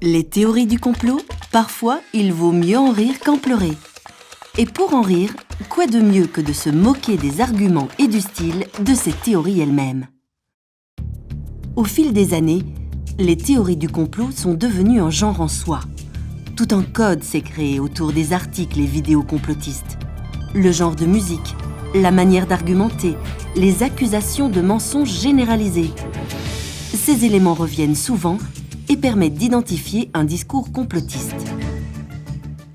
Les théories du complot, parfois, il vaut mieux en rire qu'en pleurer. Et pour en rire, quoi de mieux que de se moquer des arguments et du style de ces théories elles-mêmes? Au fil des années, les théories du complot sont devenues un genre en soi. Tout un code s'est créé autour des articles et vidéos complotistes. Le genre de musique, la manière d'argumenter, les accusations de mensonges généralisés. Ces éléments reviennent souvent et permettent d'identifier un discours complotiste.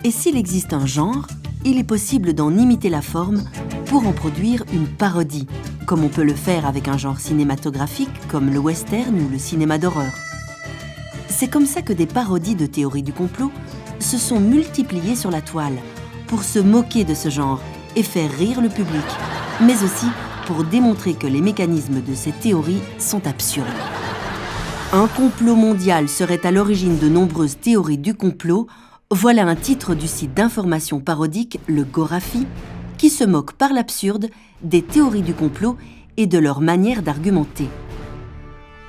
Et s'il existe un genre, il est possible d'en imiter la forme pour en produire une parodie, comme on peut le faire avec un genre cinématographique comme le western ou le cinéma d'horreur. C'est comme ça que des parodies de théories du complot se sont multipliées sur la toile, pour se moquer de ce genre et faire rire le public, mais aussi pour démontrer que les mécanismes de ces théories sont absurdes. Un complot mondial serait à l'origine de nombreuses théories du complot. Voilà un titre du site d'information parodique Le Gorafi, qui se moque par l'absurde des théories du complot et de leur manière d'argumenter.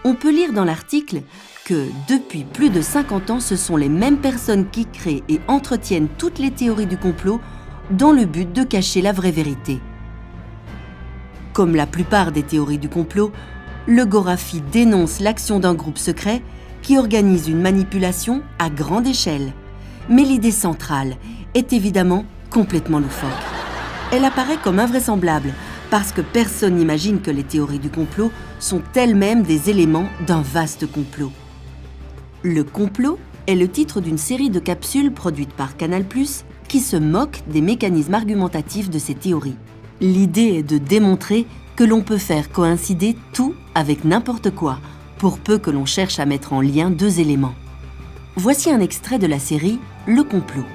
On peut lire dans l'article que depuis plus de 50 ans, ce sont les mêmes personnes qui créent et entretiennent toutes les théories du complot dans le but de cacher la vraie vérité. Comme la plupart des théories du complot, Le Gorafi dénonce l'action d'un groupe secret qui organise une manipulation à grande échelle. Mais l'idée centrale est évidemment complètement loufoque. Elle apparaît comme invraisemblable parce que personne n'imagine que les théories du complot sont elles-mêmes des éléments d'un vaste complot. Le complot est le titre d'une série de capsules produites par Canal+, qui se moque des mécanismes argumentatifs de ces théories. L'idée est de démontrer que l'on peut faire coïncider tout avec n'importe quoi, pour peu que l'on cherche à mettre en lien deux éléments. Voici un extrait de la série Le Complot.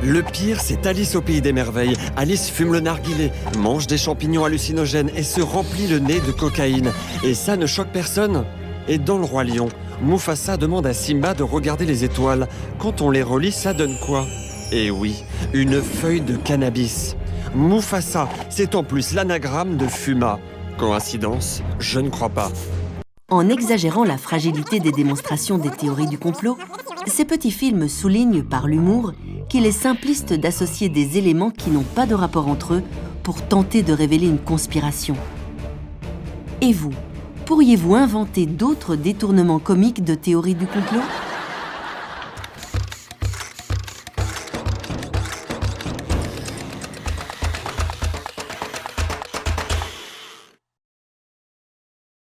Le pire, c'est Alice au pays des merveilles. Alice fume le narguilé, mange des champignons hallucinogènes et se remplit le nez de cocaïne. Et ça ne choque personne. Et dans Le Roi Lion, Mufasa demande à Simba de regarder les étoiles. Quand on les relit, ça donne quoi? Eh oui, une feuille de cannabis. Mufasa, c'est en plus l'anagramme de Fuma. Coïncidence? Je ne crois pas. En exagérant la fragilité des démonstrations des théories du complot, ces petits films soulignent par l'humour qu'il est simpliste d'associer des éléments qui n'ont pas de rapport entre eux pour tenter de révéler une conspiration. Et vous, pourriez-vous inventer d'autres détournements comiques de théories du complot ?